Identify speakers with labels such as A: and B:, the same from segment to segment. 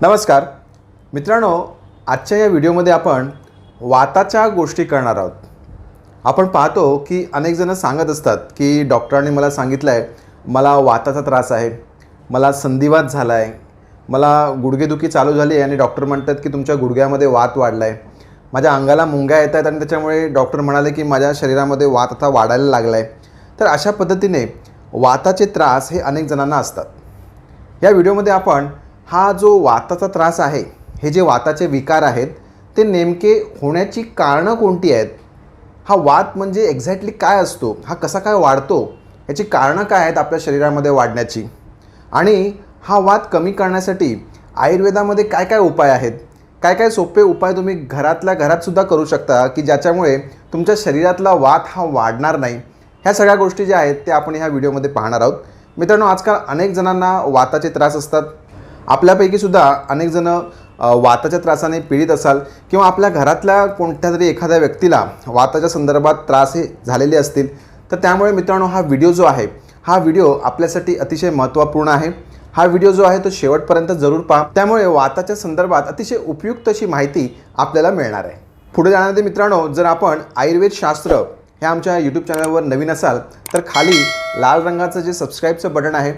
A: नमस्कार मित्रांनो, आजच्या या व्हिडिओमध्ये आपण वाताच्या गोष्टी करणार आहोत। आपण पाहतो की अनेक जण सांगत असतात की डॉक्टरांनी मला सांगितलं आहे मला वाताचा त्रास आहे, मला संधिवात झाला आहे, मला गुडघेदुखी चालू झाली आहे आणि डॉक्टर म्हणतात की तुमच्या गुडघ्यामध्ये वात वाढला आहे, माझ्या अंगाला मुंग्या येत आहेत आणि त्याच्यामुळे डॉक्टर म्हणाले की माझ्या शरीरामध्ये वात आता वाढायला लागला आहे। तर अशा पद्धतीने वाताचे त्रास हे अनेक जणांना असतात। या व्हिडिओमध्ये आपण हा जो वाताचा त्रास आहे, हे जे वाताचे विकार आहेत ते नेमके होण्याची कारणं कोणती आहेत, हा वात म्हणजे एक्झॅक्टली काय असतो, हा कसा काय वाढतो, याची कारणं काय आहेत आपल्या शरीरामध्ये वाढण्याची, आणि हा वात कमी करण्यासाठी आयुर्वेदामध्ये काय काय उपाय आहेत, काय काय सोपे उपाय तुम्ही घरातल्या घरातसुद्धा करू शकता की ज्याच्यामुळे तुमच्या शरीरातला वात हा वाढणार नाही। ह्या सगळ्या गोष्टी ज्या आहेत त्या आपण ह्या व्हिडिओमध्ये पाहणार आहोत। मित्रांनो, आजकाल अनेक जणांना वाताचे त्रास असतात। आपल्यापैकी सुद्धा अनेक जण वाताच्या त्रासाने पीडित असाल किंवा आपल्या घरातल्या कोणत्या तरी एखाद्या व्यक्तीला वाताच्या संदर्भात त्रास हे झालेले असतील। तर त्यामुळे मित्रांनो, हा व्हिडिओ जो आहे हा व्हिडिओ आपल्यासाठी अतिशय महत्त्वपूर्ण आहे। हा व्हिडिओ जो आहे तो शेवटपर्यंत जरूर पहा, त्यामुळे वाताच्या संदर्भात अतिशय उपयुक्त अशी माहिती आपल्याला मिळणार आहे। पुढे जाण्याआधी मित्रांनो, जर आपण आयुर्वेद शास्त्र ह्या आमच्या यूट्यूब चॅनलवर नवीन असाल तर खाली लाल रंगाचं जे सबस्क्राईबचं बटन आहे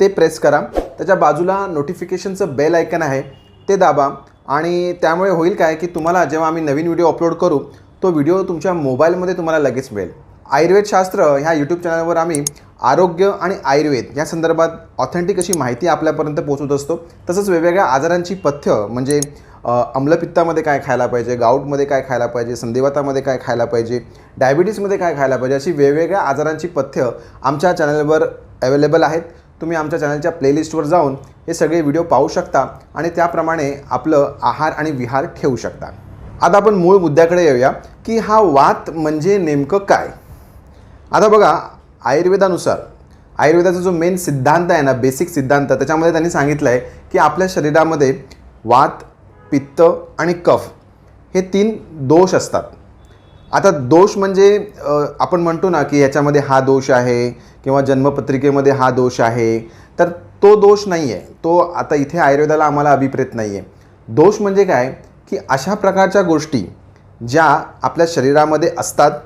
A: ते प्रेस करा, त्याच्या बाजूला नोटिफिकेशनचं बेल आयकन आहे ते दाबा, आणि त्यामुळे होईल काय की तुम्हाला जेव्हा आम्ही नवीन व्हिडिओ अपलोड करू तो व्हिडिओ तुमच्या मोबाईलमध्ये तुम्हाला लगेच मिळेल। आयुर्वेद शास्त्र ह्या यूट्यूब चॅनलवर आम्ही आरोग्य आणि आयुर्वेद या संदर्भात ऑथेंटिक अशी माहिती आपल्यापर्यंत पोहोचवत असतो। तसंच वेगवेगळ्या आजारांची पथ्य म्हणजे अम्लपित्तामध्ये काय खायला पाहिजे, गाऊटमध्ये काय खायला पाहिजे, संधिवातामध्ये काय खायला पाहिजे, डायबिटीजमध्ये काय खायला पाहिजे, अशी वेगवेगळ्या आजारांची पथ्य आमच्या चॅनलवर अवेलेबल आहेत। तुम्ही आमच्या चॅनलच्या प्लेलिस्टवर जाऊन हे सगळे व्हिडिओ पाहू शकता आणि त्याप्रमाणे आपलं आहार आणि विहार ठेवू शकता। आता आपण मूळ मुद्द्याकडे येऊया की हा वात म्हणजे नेमकं काय। आता बघा, आयुर्वेदाचा जो मेन सिद्धांत आहे ना, बेसिक सिद्धांत, त्याच्यामध्ये त्यांनी सांगितलं आहे की आपल्या शरीरामध्ये वात, पित्त आणि कफ हे 3 दोष असतात। आता दोष म्हणजे आपण म्हणतो ना की ह्याच्यामध्ये हा दोष आहे किंवा जन्मपत्रिकेमध्ये हा दोष आहे, तर तो दोष नाही आहे, तो आता इथे आयुर्वेदाला आम्हाला अभिप्रेत नाही आहे। दोष म्हणजे काय की अशा प्रकारच्या गोष्टी ज्या आपल्या शरीरामध्ये असतात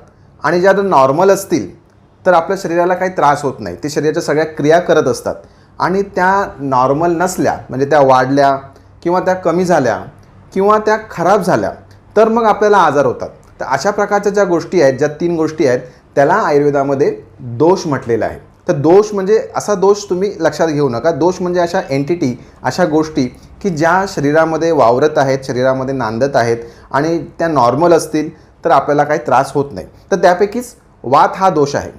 A: आणि ज्या नॉर्मल असतील तर आपल्या शरीराला काही त्रास होत नाही, ते शरीराच्या सगळ्या क्रिया करत असतात, आणि त्या नॉर्मल नसल्या म्हणजे त्या वाढल्या किंवा त्या कमी झाल्या किंवा त्या खराब झाल्या तर मग आपल्याला आजार होतात। तर अशा प्रकारच्या ज्या गोष्टी आहेत, ज्या 3 गोष्टी आहेत, त्याला आयुर्वेदामध्ये दोष म्हटलेला आहे। तर दोष म्हणजे असा दोष तुम्ही लक्षात घेऊ नका। दोष म्हणजे अशा एंटिटी, अशा गोष्टी की ज्या शरीरामध्ये वावरत आहेत, शरीरामध्ये नांदत आहेत आणि त्या नॉर्मल असतील तर आपल्याला काही त्रास होत नाही। तर त्यापैकीच वात हा दोष आहे,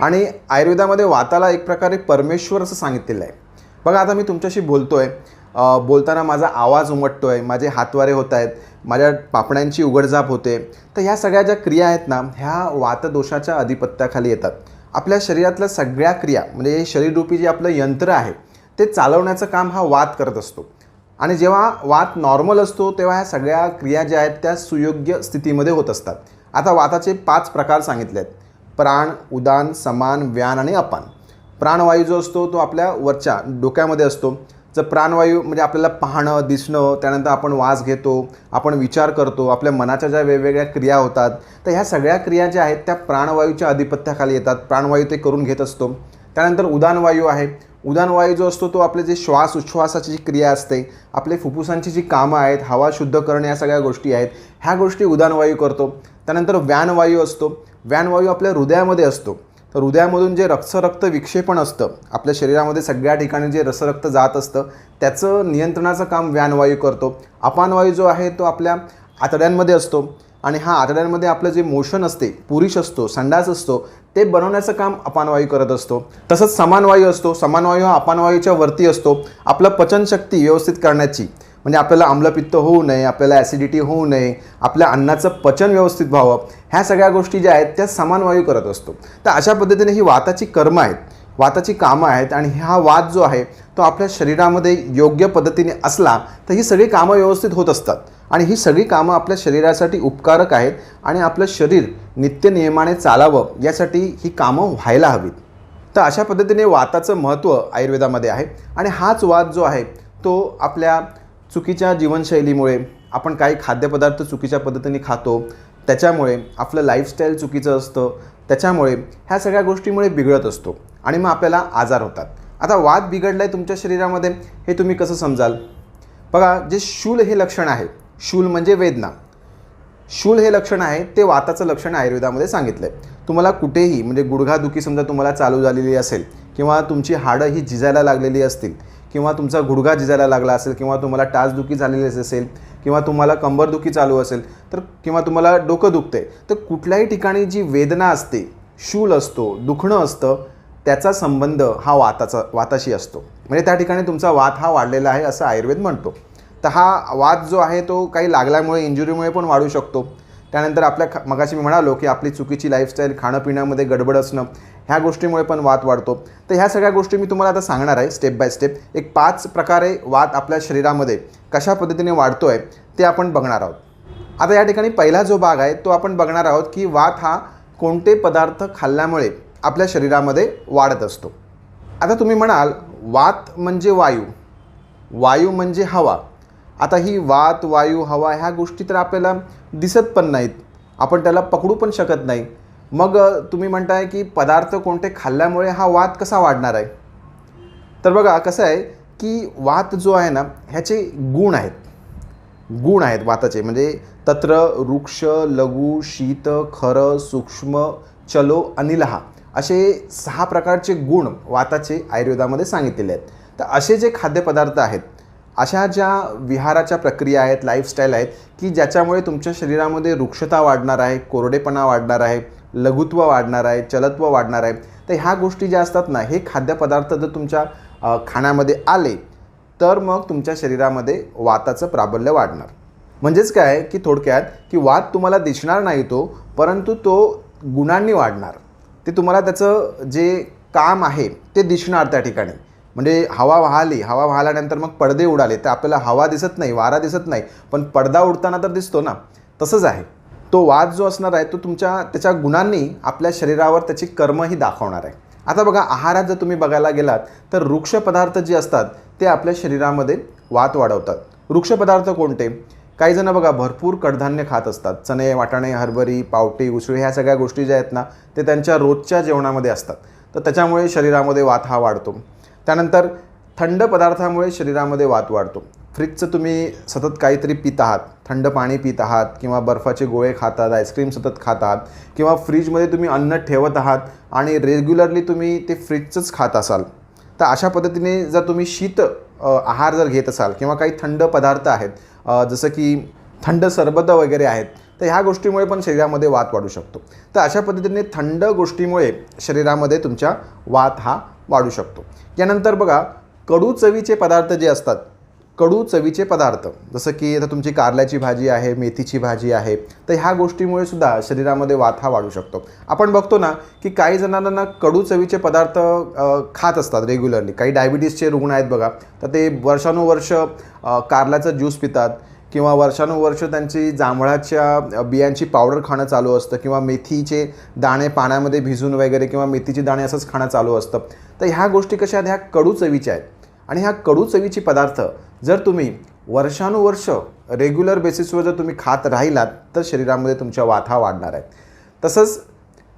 A: आणि आयुर्वेदामध्ये वाताला एक प्रकारे परमेश्वर असं सांगितलेलं आहे। बघा, आता मी तुमच्याशी बोलतोय, बोलताना माझा आवाज उमटतोय, माझे हातवारे होत आहेत, माझ्या पापण्यांची उघडझाप होते, तर ह्या सगळ्या ज्या क्रिया आहेत ना, ह्या वातदोषाच्या अधिपत्याखाली येतात। आपल्या शरीरातल्या सगळ्या क्रिया म्हणजे हे शरीररूपी जे आपलं यंत्र आहे ते चालवण्याचं काम हा वात करत असतो, आणि जेव्हा वात नॉर्मल असतो तेव्हा ह्या सगळ्या क्रिया ज्या आहेत त्या सुयोग्य स्थितीमध्ये होत असतात। आता वाताचे 5 प्रकार सांगितले आहेत: प्राण, उदान, समान, व्यान आणि अपान। प्राणवायू जो असतो तो आपल्या वरच्या डोक्यामध्ये असतो। जर प्राणवायू म्हणजे आपल्याला पाहणं, दिसणं, त्यानंतर आपण वास घेतो, आपण विचार करतो, आपल्या मनाच्या ज्या वेगवेगळ्या क्रिया होतात, तर ह्या सगळ्या क्रिया ज्या आहेत त्या प्राणवायूच्या अधिपत्याखाली येतात। प्राणवायू ते करून घेत असतो। त्यानंतर उदानवायू आहे। उदानवायू जो असतो तो आपले जे श्वास उच्छ्वासाची जी क्रिया असते, आपले फुफ्फुसांची जी कामं आहेत, हवा शुद्ध करणे, या सगळ्या गोष्टी आहेत, ह्या गोष्टी उदानवायू करतो। त्यानंतर व्यानवायू असतो। व्यानवायू आपल्या हृदयामध्ये असतो। तर हृदयामधून जे रक्त विक्षेपण असतं, आपल्या शरीरामध्ये सगळ्या ठिकाणी जे रक्त जात असतं त्याचं नियंत्रणाचं काम व्यानवायू करतो। अपानवायू जो आहे तो आपल्या आतड्यांमध्ये असतो, आणि हा आतड्यांमध्ये आपलं जे मोशन असते, पुरुष असतो, संडास असतो, ते बनवण्याचं काम अपानवायू करत असतो। तसंच समानवायू असतो। समानवायू हा अपानवायूच्या वरती असतो, आपलं पचनशक्ती व्यवस्थित करण्याची, म्हणजे आपल्याला आम्लपित्त होऊ नये, आपल्याला ॲसिडिटी होऊ नये, आपल्या अन्नाचं पचन व्यवस्थित व्हावं, ह्या सगळ्या गोष्टी ज्या आहेत त्या समानवायू करत असतो। तर अशा पद्धतीने ही वाताची कर्म आहेत, वाताची कामं आहेत, आणि हा वात जो आहे तो आपल्या शरीरामध्ये योग्य पद्धतीने असला तर ही सगळी कामं व्यवस्थित होत असतात, आणि ही सगळी कामं आपल्या शरीरासाठी उपकारक आहेत, आणि आपलं शरीर नित्यनियमाने चालावं यासाठी ही कामं व्हायला हवीत। तर अशा पद्धतीने वाताचं महत्त्व आयुर्वेदामध्ये आहे, आणि हाच वात जो आहे तो आपल्या चुकीच्या जीवनशैलीमुळे, आपण काही खाद्यपदार्थ चुकीच्या पद्धतीने खातो, त्याच्यामुळे आपलं लाईफस्टाईल चुकीचं असतं, त्याच्यामुळे ह्या सगळ्या गोष्टीमुळे बिघडत असतो आणि मग आपल्याला आजार होतात. आता वात बिघडला आहे तुमच्या शरीरामध्ये हे तुम्ही कसं समजाल? बघा, जे शूल हे लक्षण आहे, शूल म्हणजे वेदना, शूल हे लक्षण आहे ते वाताचं लक्षण आयुर्वेदामध्ये सांगितलं आहे. तुम्हाला कुठेही म्हणजे गुडघादुखी समजा तुम्हाला चालू झालेली असेल किंवा तुमची हाडं ही झिजायला लागलेली असतील किंवा तुमचा गुडघा झिजायला लागला असेल किंवा तुम्हाला टाचदुखी झालेली असेल किंवा तुम्हाला कंबरदुखी चालू असेल तर किंवा तुम्हाला डोकं दुखते, तर कुठल्याही ठिकाणी जी वेदना असते, शूल असतो, दुखणं असतं, त्याचा संबंध हा वाताशी असतो. म्हणजे त्या ठिकाणी तुमचा वात हा वाढलेला आहे असं आयुर्वेद म्हणतो. तर हा वात जो आहे तो काही लागल्यामुळे, इंजुरीमुळे पण वाढू शकतो. त्यानंतर मगाशी मी म्हणालो की आपली चुकीची लाईफस्टाईल, खाणंपिण्यामध्ये गडबड असणं, ह्या गोष्टीमुळे पण वात वाढतो. तर ह्या सगळ्या गोष्टी मी तुम्हाला आता सांगणार आहे स्टेप बाय स्टेप. एक 5 प्रकारे वात आपल्या शरीरामध्ये कशा पद्धतीने वाढतो आहे ते आपण बघणार आहोत. आता या ठिकाणी पहिला जो भाग आहे तो आपण बघणार आहोत की वात हा कोणते पदार्थ खाल्ल्यामुळे आपल्या शरीरामध्ये वाढत असतो. आता तुम्ही म्हणाल वात म्हणजे वायू, वायू म्हणजे हवा. आता ही वात, वायू, हवा ह्या गोष्टी तर आपल्याला दिसत पण नाहीत, आपण त्याला पकडू पण शकत नाही. मग तुम्ही म्हणताय की पदार्थ कोणते खाल्ल्यामुळे हा वात कसा वाढणार आहे? तर बघा कसं आहे की वात जो आहे ना ह्याचे गुण आहेत वाताचे. म्हणजे तत्र वृक्ष, लघु, शीत, खर, सूक्ष्म, चलो, अनिलहा असे 6 प्रकारचे गुण वाताचे आयुर्वेदामध्ये सांगितलेले आहेत. तर असे जे खाद्यपदार्थ आहेत, अशा ज्या विहाराच्या प्रक्रिया आहेत, लाईफस्टाईल आहेत की ज्याच्यामुळे तुमच्या शरीरामध्ये वृक्षता वाढणार आहे, कोरडेपणा वाढणार आहे, लघुत्व वाढणार आहे, चलत्व वाढणार आहे. तर ह्या गोष्टी ज्या असतात ना, हे खाद्यपदार्थ जर तुमच्या खाण्यामध्ये आले तर मग तुमच्या शरीरामध्ये वाताचं प्राबल्य वाढणार. म्हणजेच काय की थोडक्यात की वात तुम्हाला दिसणार नाही तो, परंतु तो गुणांनी वाढणार. ते तुम्हाला त्याचं जे काम आहे ते दिसणार त्या ठिकाणी. म्हणजे हवा वाहल्यानंतर मग पडदे उडाले तर आपल्याला हवा दिसत नाही, वारा दिसत नाही, पण पडदा उडताना तर दिसतो ना. तसंच आहे तो वात जो असणार आहे तो त्याच्या गुणांनी आपल्या शरीरावर त्याची कर्मही दाखवणार आहे. आता बघा, आहारात जर तुम्ही बघायला गेलात तर वृक्ष पदार्थ जे असतात ते आपल्या शरीरामध्ये वात वाढवतात. वृक्ष पदार्थ कोणते? काही जण बघा भरपूर कडधान्य खात असतात, चणे, वाटाणे, हरभरी, पावटे, उसळी ह्या सगळ्या गोष्टी ज्या आहेत ना ते त्यांच्या रोजच्या जेवणामध्ये असतात. तर त्याच्यामुळे शरीरामध्ये वात हा वाढतो. त्यानंतर थंड पदार्थामुळे शरीरामध्ये वात वाढतो. फ्रीजचं तुम्ही सतत काहीतरी पित आहात, थंड पाणी पित आहात किंवा बर्फाचे गोळे खातात, आईस्क्रीम सतत खात आहात किंवा फ्रीजमध्ये तुम्ही अन्न ठेवत आहात आणि रेग्युलरली तुम्ही ते फ्रीजचंच खात असाल, तर अशा पद्धतीने जर तुम्ही शीत आहार जर घेत असाल किंवा काही थंड पदार्थ आहेत जसं की थंड सरबत वगैरे आहेत, तर ह्या गोष्टीमुळे पण शरीरामध्ये वात वाढू शकतो. तर अशा पद्धतीने थंड गोष्टीमुळे शरीरामध्ये तुमच्या वात हा वाढू शकतो. यानंतर बघा, कडू चवीचे पदार्थ जे असतात, कडू चवीचे पदार्थ जसं की आता तुमची कारल्याची भाजी आहे, मेथीची भाजी आहे, तर ह्या गोष्टीमुळे सुद्धा शरीरामध्ये वात हा वाढू शकतो. आपण बघतो ना की काही जणांना कडू चवीचे पदार्थ खात असतात रेग्युलरली. काही डायबिटीसचे रुग्ण आहेत बघा, तर ते वर्षानुवर्ष कारल्याचं ज्यूस पितात किंवा वर्षानुवर्ष त्यांची जांभळाच्या बियांची पावडर खाणं चालू असतं किंवा मेथीचे दाणे पाण्यामध्ये भिजून वगैरे किंवा मेथीचे दाणे असंच खाणं चालू असतं. तर ह्या गोष्टी कशा आहेत? ह्या कडू चवीच्या आहेत. आणि ह्या कडू चवीचे पदार्थ जर तुम्ही वर्षानुवर्ष रेग्युलर बेसिसवर जर तुम्ही खात राहिलात तर शरीरामध्ये तुमच्या वात हा वाढणार आहे. तसंच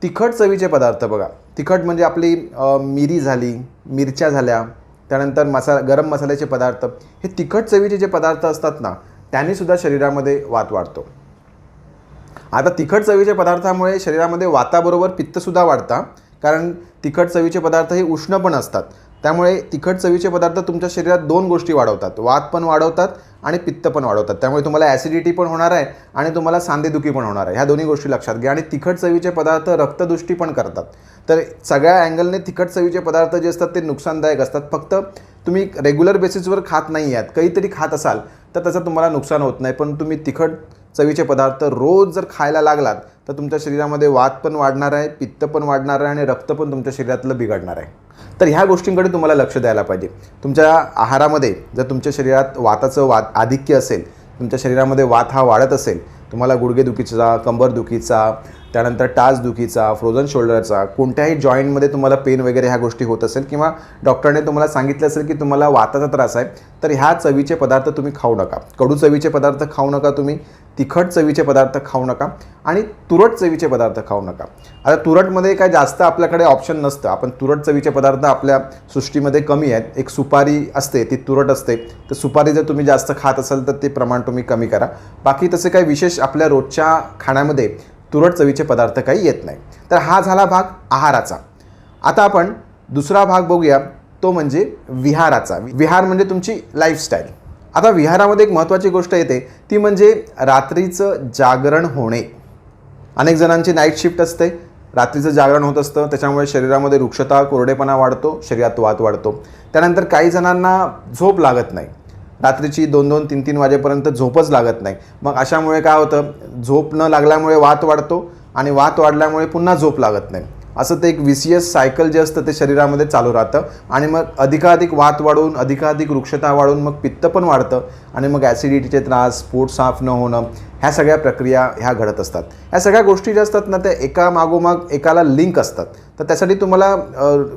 A: तिखट चवीचे पदार्थ बघा, तिखट म्हणजे आपली मिरी झाली, मिरच्या झाल्या, त्यानंतर गरम मसाल्याचे पदार्थ, हे तिखट चवीचे जे पदार्थ असतात ना त्यांनीसुद्धा शरीरामध्ये वात वाढतो. आता तिखट चवीच्या पदार्थामुळे शरीरामध्ये वाताबरोबर पित्तसुद्धा वाढतं, कारण तिखट चवीचे पदार्थ हे उष्ण पण असतात. त्यामुळे तिखट चवीचे पदार्थ तुमच्या शरीरात 2 गोष्टी वाढवतात, वात पण वाढवतात आणि पित्त पण वाढवतात. त्यामुळे तुम्हाला ॲसिडिटी पण होणार आहे आणि तुम्हाला सांधेदुखी पण होणार आहे. ह्या दोन्ही गोष्टी लक्षात घ्या. आणि तिखट चवीचे पदार्थ रक्तदृष्टी पण करतात. तर सगळ्या अँगलने तिखट चवीचे पदार्थ जे असतात ते नुकसानदायक असतात. फक्त तुम्ही रेग्युलर बेसिसवर खात नाही आहात, काहीतरी खात असाल तर त्याचं तुम्हाला नुकसान होत नाही. पण तुम्ही तिखट चवीचे पदार्थ रोज जर खायला लागलात तर तुमच्या शरीरामध्ये वात पण वाढणार आहे, पित्त पण वाढणार आहे आणि रक्त पण तुमच्या शरीरातलं बिघडणार आहे. तर ह्या गोष्टींकडे तुम्हाला लक्ष द्यायला पाहिजे. तुमच्या आहारामध्ये जर तुमच्या शरीरात वाताचं आधिक्य असेल, तुमच्या शरीरामध्ये वात हा वाढत असेल, तुम्हाला गुडघेदुखीचा, कंबरदुखीचा, त्यानंतर टाचदुखीचा, फ्रोझन शोल्डरचा, कोणत्याही जॉईंटमध्ये तुम्हाला पेन वगैरे ह्या गोष्टी होत असेल किंवा डॉक्टरने तुम्हाला सांगितलं असेल की तुम्हाला वाताचा त्रास आहे, तर ह्या चवीचे पदार्थ तुम्ही खाऊ नका. कडू चवीचे पदार्थ खाऊ नका तुम्ही, तिखट चवीचे पदार्थ खाऊ नका आणि तुरट चवीचे पदार्थ खाऊ नका. आता तुरटमध्ये काय जास्त आपल्याकडे ऑप्शन नसतं. आपण तुरट चवीचे पदार्थ आपल्या सृष्टीमध्ये कमी आहेत. एक सुपारी असते, ती तुरट असते, तर सुपारी जर तुम्ही जास्त खात असाल तर ते प्रमाण तुम्ही कमी करा. बाकी तसे काही विशेष आपल्या रोजच्या खाण्यामध्ये तुरट चवीचे पदार्थ काही येत नाही. तर हा झाला भाग आहाराचा. आता आपण दुसरा भाग बघूया, तो म्हणजे विहाराचा. विहार म्हणजे तुमची लाईफस्टाईल. आता विहारामध्ये एक महत्त्वाची गोष्ट येते, ती म्हणजे रात्रीचं जागरण होणे. अनेक जणांची नाईट शिफ्ट असते, रात्रीचं जागरण होत असतं, त्याच्यामुळे शरीरामध्ये रुक्षता, कोरडेपणा वाढतो, शरीरात वात वाढतो. त्यानंतर काही जणांना झोप लागत नाही, रात्रीची 2-2, 3-3 वाजेपर्यंत झोपच लागत नाही. मग अशामुळे काय होतं, झोप न लागल्यामुळे वात वाढतो आणि वात वाढल्यामुळे पुन्हा झोप लागत नाही. असं ते एक विसियस सायकल जे असतं ते शरीरामध्ये चालू राहतं आणि मग अधिकाधिक वात वाढून, अधिकाधिक रुक्षता वाढून मग पित्त पण वाढतं आणि मग ॲसिडिटीचे त्रास, पोट साफ न होणं, ह्या सगळ्या प्रक्रिया ह्या घडत असतात. ह्या सगळ्या गोष्टी ज्या असतात ना, त्या एका मागोमाग एकाला लिंक असतात. तर त्यासाठी तुम्हाला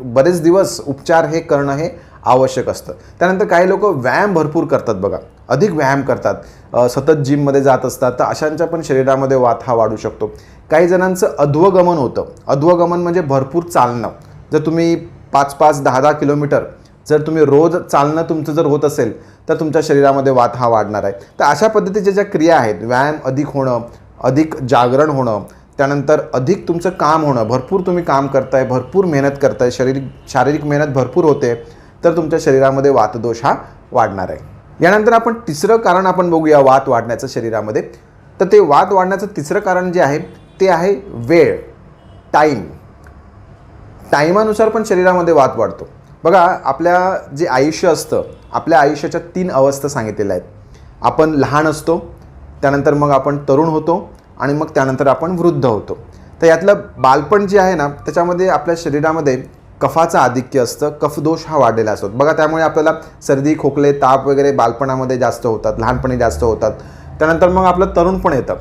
A: बरेच दिवस उपचार हे करणं हे आवश्यक असतं. त्यानंतर काही लोक व्यायाम भरपूर करतात बघा, अधिक व्यायाम करतात, सतत जिममध्ये जात असतात, तर अशांच्या पण शरीरामध्ये वात हा वाढू शकतो. काही जणांचं अध्वगमन होतं. अध्वगमन म्हणजे भरपूर चालणं. जर तुम्ही 5-5, 10-10 किलोमीटर जर तुम्ही रोज चालणं तुमचं जर होत असेल तर तुमच्या शरीरामध्ये वात हा वाढणार आहे. तर अशा पद्धतीच्या ज्या क्रिया आहेत, व्यायाम अधिक होणं, अधिक जागरण होणं, त्यानंतर अधिक तुमचं काम होणं, भरपूर तुम्ही काम करताय, भरपूर मेहनत करताय, शारीरिक मेहनत भरपूर होते, तर तुमच्या शरीरामध्ये वातदोष हा वाढणार आहे. यानंतर आपण तिसरं कारण आपण बघूया वात वाढण्याचं शरीरामध्ये. तर ते वात वाढण्याचं तिसरं कारण जे आहे ते आहे वेळ, टाईमानुसार पण शरीरामध्ये वात वाढतो. बघा, आपल्या जे आयुष्य असतं, आपल्या आयुष्याच्या 3 अवस्था सांगितलेल्या आहेत. आपण लहान असतो, त्यानंतर मग आपण तरुण होतो आणि मग त्यानंतर आपण वृद्ध होतो. तर यातलं बालपण जे आहे ना, त्याच्यामध्ये आपल्या शरीरामध्ये कफाचं आधिक्य असतं, कफदोष हा वाढलेला असतो बघा. त्यामुळे आपल्याला सर्दी, खोकले, ताप वगैरे बालपणामध्ये जास्त होतात, लहानपणी जास्त होतात. त्यानंतर मग आपलं तरुणपण येतं.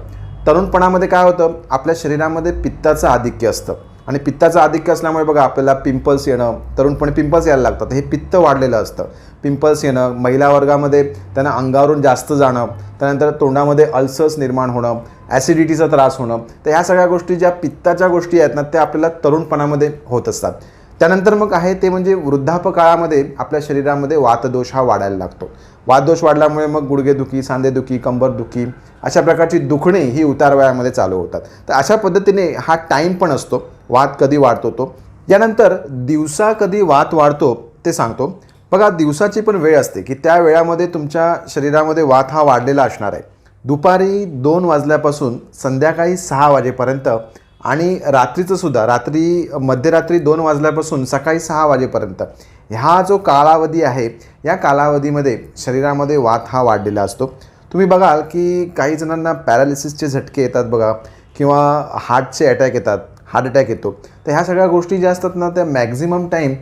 A: तरुणपणामध्ये काय होतं, आपल्या शरीरामध्ये पित्ताचं आधिक्य असतं आणि पित्ताचं आधिक्य असल्यामुळे बघा आपल्याला पिंपल्स येणं, तरुणपणी पिंपल्स यायला लागतात. हे पित्त वाढलेलं असतं. पिंपल्स येणं, महिला वर्गामध्ये त्यांना अंगावरून जास्त जाणं, त्यानंतर तोंडामध्ये अल्सर्स निर्माण होणं, ॲसिडिटीचा त्रास होणं. तर ह्या सगळ्या गोष्टी ज्या पित्ताच्या गोष्टी आहेत ना, त्या आपल्याला तरुणपणामध्ये होत असतात. त्यानंतर मग आहे ते म्हणजे वृद्धापकाळामध्ये आपल्या शरीरामध्ये वातदोष हा वाढायला लागतो. वातदोष वाढल्यामुळे मग गुडघेदुखी, सांधेदुखी, कंबरदुखी अशा प्रकारची दुखणे ही उतार वयामध्ये चालू होतात. तर अशा पद्धतीने हा टाईम पण असतो, वात कधी वाढतो तो. यानंतर दिवसा कधी वात वाढतो ते सांगतो. बघा, दिवसाची पण वेळ असते की त्या वेळामध्ये तुमच्या शरीरामध्ये वात हा वाढलेला असणार आहे. दुपारी 2 वाजल्यापासून संध्याकाळी 6 वाजेपर्यंत आणि रात्रीचं सुद्धा, मध्यरात्री 2 वाजल्यापासून सकाळी 6 वाजेपर्यंत ह्या जो कालावधी आहे, या कालावधीमध्ये शरीरामध्ये वात हा वाढलेला असतो. तुम्ही बघाल की काही जणांना पॅरालिसिसचे झटके येतात बघा, किंवा हार्ट अटॅक येतो. तर ह्या सगळ्या गोष्टी ज्या असतात ना, त्या मॅक्झिमम टाईम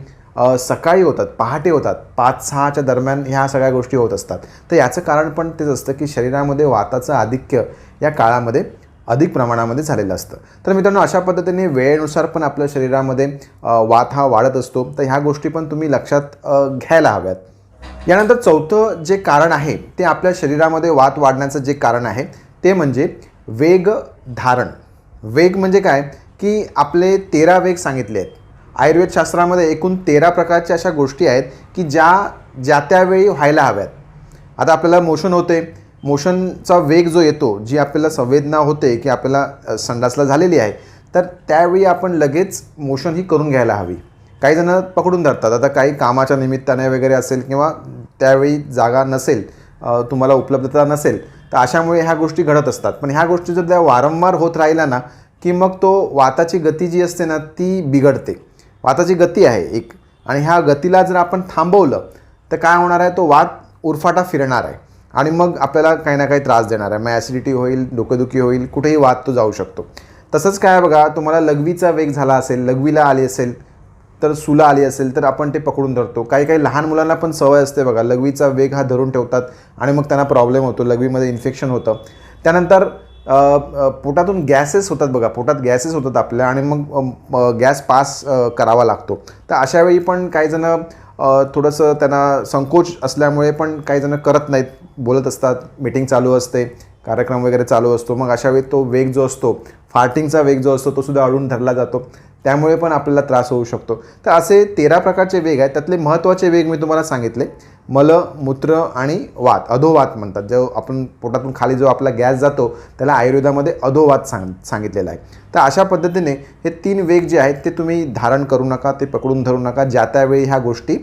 A: सकाळी होतात, पहाटे होतात, 5-6च्या दरम्यान ह्या सगळ्या गोष्टी होत असतात. तर याचं कारण पण तेच असतं की शरीरामध्ये वाताचं आधिक्य या काळामध्ये अधिक प्रमाणामध्ये झालेलं असतं. तर मित्रांनो, अशा पद्धतीने वेळेनुसार पण आपल्या शरीरामध्ये वात हा वाढत असतो. तर ह्या गोष्टी पण तुम्ही लक्षात घ्यायला हव्यात. यानंतर चौथं जे कारण आहे ते आपल्या शरीरामध्ये वात वाढण्याचं जे कारण आहे ते म्हणजे वेग धारण. वेग म्हणजे काय की आपले 13 वेग सांगितले आहेत. आयुर्वेद शास्त्रामध्ये एकूण 13 प्रकारच्या अशा गोष्टी आहेत की ज्या त्यावेळी व्हायला हव्यात. आता आपल्याला मोशन होते, मोशनचा वेग जो येतो, जी आपल्याला संवेदना होते की आपल्याला संडासला झालेली आहे, तर त्यावेळी आपण लगेच मोशन ही करून घ्यायला हवी. काही जण पकडून धरतात. आता काही कामाच्या निमित्ताने वगैरे असेल किंवा त्यावेळी जागा नसेल, तुम्हाला उपलब्धता नसेल, तर अशामुळे ह्या गोष्टी घडत असतात. पण ह्या गोष्टी जर त्या वारंवार होत राहिल्या ना, की मग तो वाताची गती जी असते ना, ती बिघडते. वाताची गती आहे एक, आणि ह्या गतीला जर आपण थांबवलं तर काय होणार आहे, तो वात उरफाटा फिरणार आहे आणि मग आपल्याला काही ना काही त्रास देणार आहे. मग ॲसिडिटी होईल, डोकेदुखी होईल, कुठेही वात तो जाऊ शकतो. तसंच काय बघा, तुम्हाला लघवीचा वेग झाला असेल, लघवीला आली असेल, तर सुला आली असेल, तर आपण ते पकडून धरतो. काही लहान मुलांना पण सवय असते बघा, लघवीचा वेग हा धरून ठेवतात आणि मग त्यांना प्रॉब्लेम होतो, लघवीमध्ये इन्फेक्शन होतं. त्यानंतर पोटातून गॅसेस होतात बघा, पोटात गॅसेस होतात आपल्या आणि मग गॅस पास करावा लागतो. तर अशावेळी पण काही जण थोडंसं त्यांना संकोच असल्यामुळे पण काही जण करत नाहीत, बोलत असतात, मीटिंग चालू असते, कार्यक्रम वगैरे चालू असतो, मग अशावेळी तो वेग जो असतो, फार्टिंगचा वेग जो असतो तो सुद्धा अडून धरला जातो, त्यामुळे पण आपल्याला त्रास होऊ शकतो. तर असे 13 प्रकारचे वेग आहेत. त्यातले महत्त्वाचे वेग मी तुम्हाला सांगितले, मल, मूत्र आणि वात, अधोवात म्हणतात. जो आपण पोटातून खाली जो आपला गॅस जातो त्याला आयुर्वेदामध्ये अधोवात सांगितलेला आहे. तर अशा पद्धतीने हे 3 वेग जे आहेत ते तुम्ही धारण करू नका, ते पकडून धरू नका, ज्या त्यावेळी ह्या गोष्टी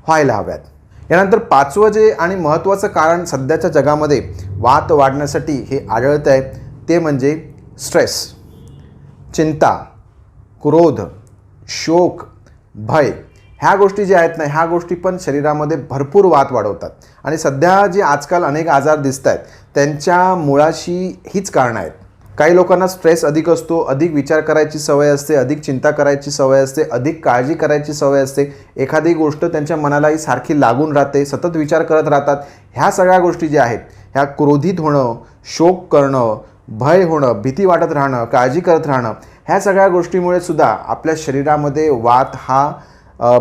A: व्हायला हव्यात. यानंतर 5वं जे आणि महत्त्वाचं कारण सध्याच्या जगामध्ये वात वाढण्यासाठी हे आढळतं आहे ते म्हणजे स्ट्रेस, चिंता, क्रोध, शोक, भय. ह्या गोष्टी ज्या आहेत ना, ह्या गोष्टी पण शरीरामध्ये भरपूर वात वाढवतात. आणि सध्या जे आजकाल अनेक आजार दिसत आहेत त्यांच्या मुळाशी हीच कारणं आहेत. काही लोकांना स्ट्रेस अधिक असतो, अधिक विचार करायची सवय असते, अधिक चिंता करायची सवय असते, अधिक काळजी करायची सवय असते, एखादी गोष्ट त्यांच्या मनालाही सारखी लागून राहते, सतत विचार करत राहतात. ह्या सगळ्या गोष्टी ज्या आहेत, ह्या क्रोधित होणं, शोक करणं, भय होणं, भीती वाटत राहणं, काळजी करत राहणं, ह्या सगळ्या गोष्टीमुळे सुद्धा आपल्या शरीरामध्ये वात हा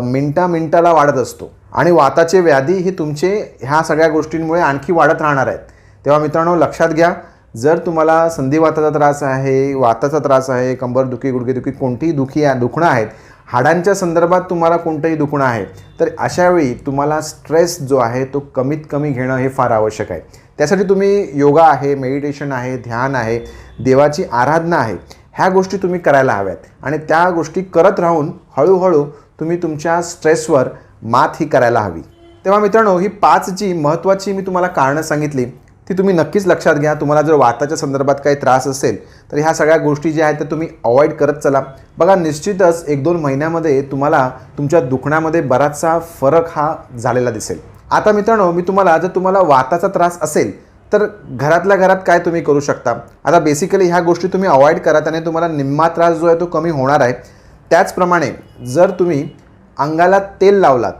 A: मिनटाला वाढत असतो. आणि वाताचे व्याधी ही तुमचे ह्या सगळ्या गोष्टींमुळे आणखी वाढत राहणार आहेत. तेव्हा मित्रांनो लक्षात घ्या, जर तुम्हाला संधिवाताचा त्रास आहे, वाताचा त्रास आहे, कंबरदुखी, गुडघेदुखी, कोणतीही दुखणं आहेत, हाडांच्या संदर्भात तुम्हाला कोणतंही दुखणं आहे, तर अशावेळी तुम्हाला स्ट्रेस जो आहे तो कमीत कमी घेणं हे फार आवश्यक आहे. त्यासाठी तुम्ही योगा आहे, मेडिटेशन आहे, ध्यान आहे, देवाची आराधना आहे, ह्या गोष्टी तुम्ही करायला हव्यात. आणि त्या गोष्टी करत राहून हळूहळू तुम्ही तुमच्या स्ट्रेसवर मात ही करायला हवी. तेव्हा मित्रांनो ही 5 जी महत्त्वाची मी तुम्हाला कारणं सांगितली ती तुम्ही नक्कीच लक्षात घ्या. तुम्हाला जर वाताच्या संदर्भात काही त्रास असेल तर ह्या सगळ्या गोष्टी ज्या आहेत त्या तुम्ही अवॉइड करत चला. बघा निश्चितच 1-2 महिन्यामध्ये तुम्हाला तुमच्या दुखण्यामध्ये बराचसा फरक हा झालेला दिसेल. आता मित्रांनो मी तुम्हाला वाताचा त्रास असेल तर घरातल्या घरात काय तुम्ही करू शकता. आता बेसिकली ह्या गोष्टी तुम्ही अवॉइड करा, त्याने तुम्हाला निम्मा त्रास जो आहे तो कमी होणार आहे. त्याचप्रमाणे जर तुम्ही अंगाला तेल लावलात,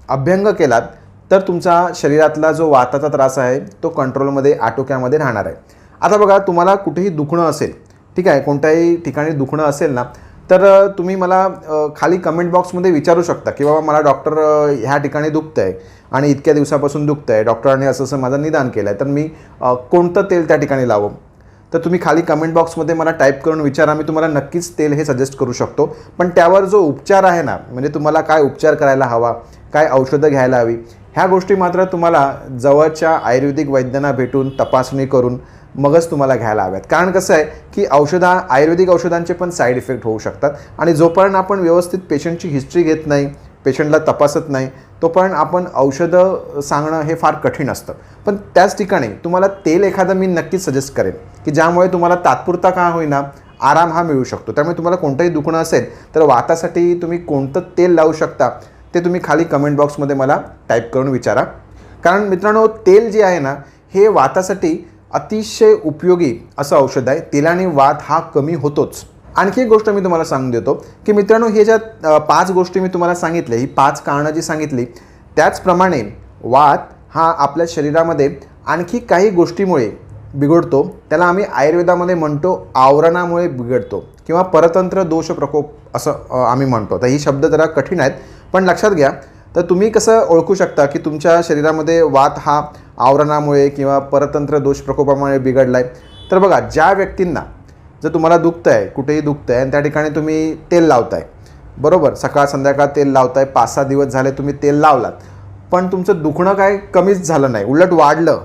A: अभ्यंग केलात, तर तुमचा शरीरातला जो वाताचा त्रास आहे तो कंट्रोलमध्ये, आटोक्यामध्ये राहणार आहे. आता बघा तुम्हाला कुठेही दुखणं असेल, ठीक आहे, कोणत्याही ठिकाणी दुखणं असेल ना, तर तुम्ही मला खाली कमेंट बॉक्समध्ये विचारू शकता की बाबा मला डॉक्टर ह्या ठिकाणी दुखतं आहे आणि इतक्या दिवसापासून दुखतं आहे, डॉक्टरांनी असं माझं निदान केलं आहे, तर मी कोणतं तेल त्या ठिकाणी लावू. तर तुम्ही खाली कमेंट बॉक्समध्ये मला टाईप करून विचारा, मी तुम्हाला नक्कीच तेल हे सजेस्ट करू शकतो. पण त्यावर जो उपचार आहे ना, म्हणजे तुम्हाला काय उपचार करायला हवा, काय औषधं घ्यायला हवी, ह्या गोष्टी मात्र तुम्हाला जवळच्या आयुर्वेदिक वैद्यांना भेटून तपासणी करून मगच तुम्हाला घ्यायला हव्यात. कारण कसं आहे की आयुर्वेदिक औषधांचे पण साईड इफेक्ट होऊ शकतात आणि जोपर्यंत आपण व्यवस्थित पेशंटची हिस्ट्री घेत नाही, पेशंटला तपासत नाही, तोपर्यंत आपण औषधं सांगणं हे फार कठीण असतं. पण त्याच ठिकाणी तुम्हाला तेल एखादं मी नक्कीच सजेस्ट करेन की ज्यामुळे तुम्हाला तात्पुरता का होईना आराम हा मिळू शकतो. त्यामुळे तुम्हाला कोणतंही दुखणं असेल तर वातासाठी तुम्ही कोणतं तेल लावू शकता ते तुम्ही खाली कमेंट बॉक्समध्ये मला टाईप करून विचारा. कारण मित्रांनो तेल जे आहे ना हे वातासाठी अतिशय उपयोगी असं औषध आहे. तेलाने वात हा कमी होतोच. आणखी एक गोष्ट मी तुम्हाला सांगून देतो की मित्रांनो हे ज्या 5 गोष्टी मी तुम्हाला सांगितल्या, ही 5 कारणं जी सांगितली, त्याचप्रमाणे वात हा आपल्या शरीरामध्ये आणखी काही गोष्टीमुळे बिघडतो. त्याला आम्ही आयुर्वेदामध्ये म्हणतो आवरणामुळे बिघडतो किंवा परतंत्र दोष प्रकोप असं आम्ही म्हणतो. तर ही शब्द जरा कठीण आहेत पण लक्षात घ्या. तर तुम्ही कसं ओळखू शकता की तुमच्या शरीरामध्ये वात हा आवरणामुळे किंवा परतंत्र दोष प्रकोपामुळे बिघडला आहे. तर बघा ज्या व्यक्तींना जर तुम्हाला दुखतं आहे, कुठेही दुखतं आहे आणि त्या ठिकाणी तुम्ही तेल लावताय, बरोबर, सकाळ संध्याकाळ तेल लावताय, 5-6 दिवस झाले तुम्ही तेल लावलात, पण तुमचं दुखणं काय कमीच झालं नाही, उलट वाढलं,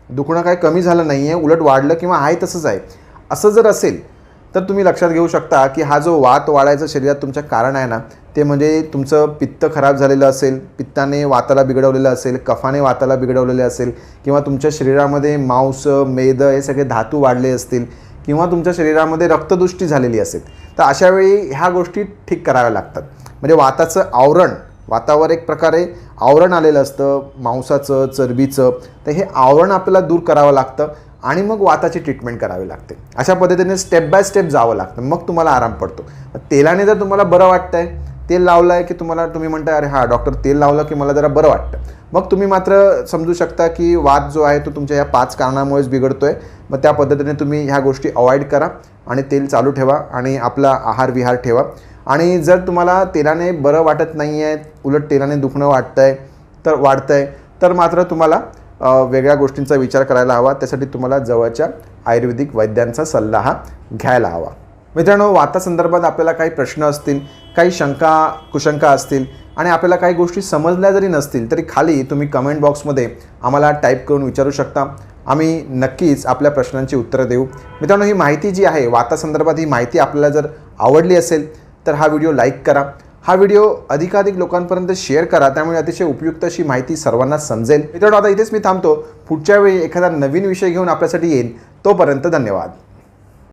A: दुखणं काय कमी झालं नाही आहे, उलट वाढलं किंवा आहे तसंच आहे, असं जर असेल तर तुम्ही लक्षात घेऊ शकता की हा जो वात वाढायचं शरीरात तुमच्या कारण आहे ना ते म्हणजे तुमचं पित्त खराब झालेलं असेल, पित्ताने वाताला बिघडवलेलं असेल, कफाने वाताला बिघडवलेले असेल, किंवा तुमच्या शरीरामध्ये मांस, मेद हे सगळे धातू वाढले असतील, किंवा तुमच्या शरीरामध्ये रक्तदृष्टी झालेली असेल. तर अशावेळी ह्या गोष्टी ठीक कराव्या लागतात. म्हणजे वाताचं आवरण, वातावर एक प्रकारे आवरण आलेलं असतं मांसाचं, चरबीचं, तर हे आवरण आपल्याला दूर करावं लागतं आणि मग वाताची ट्रीटमेंट करावी लागते. अशा पद्धतीने स्टेप बाय स्टेप जावं लागतं, मग तुम्हाला आराम पडतो. तेलाने जर तुम्हाला बरं वाटतं आहे, तेल लावलं आहे की तुम्ही म्हणताय अरे हा डॉक्टर तेल लावलं की मला जरा बरं वाटतं, मग तुम्ही मात्र समजू शकता की वात जो आहे तो तुमच्या ह्या 5 कारणामुळेच बिघडतो आहे. मग त्या पद्धतीने तुम्ही ह्या गोष्टी अवॉइड करा आणि तेल चालू ठेवा आणि आपला आहार विहार ठेवा. आणि जर तुम्हाला तेलाने बरं वाटत नाही आहे, उलट तेलाने दुखणं वाढतंय तर मात्र तुम्हाला वेगळ्या गोष्टींचा विचार करायला हवा. त्यासाठी तुम्हाला जवळच्या आयुर्वेदिक वैद्यांचा सल्ला हा घ्यायला हवा. मित्रांनो, वातासंदर्भात आपल्याला काही प्रश्न असतील, काही कुशंका असतील आणि आपल्याला काही गोष्टी समजल्या जरी नसतील तरी खाली तुम्ही कमेंट बॉक्समध्ये आम्हाला टाईप करून विचारू शकता. आम्ही नक्कीच आपल्या प्रश्नांची उत्तरं देऊ. मित्रांनो, ही माहिती जी आहे वातासंदर्भात, ही माहिती आपल्याला जर आवडली असेल तर हा व्हिडिओ लाईक करा. हा व्हिडिओ अधिकाधिक लोकांपर्यंत शेअर करा, त्यामुळे अतिशय उपयुक्त अशी माहिती सर्वांना समजेल. मित्रांनो, आता इथेच मी थांबतो. पुढच्या वेळी एखादा नवीन विषय घेऊन आपल्यासाठी येईन. तोपर्यंत धन्यवाद.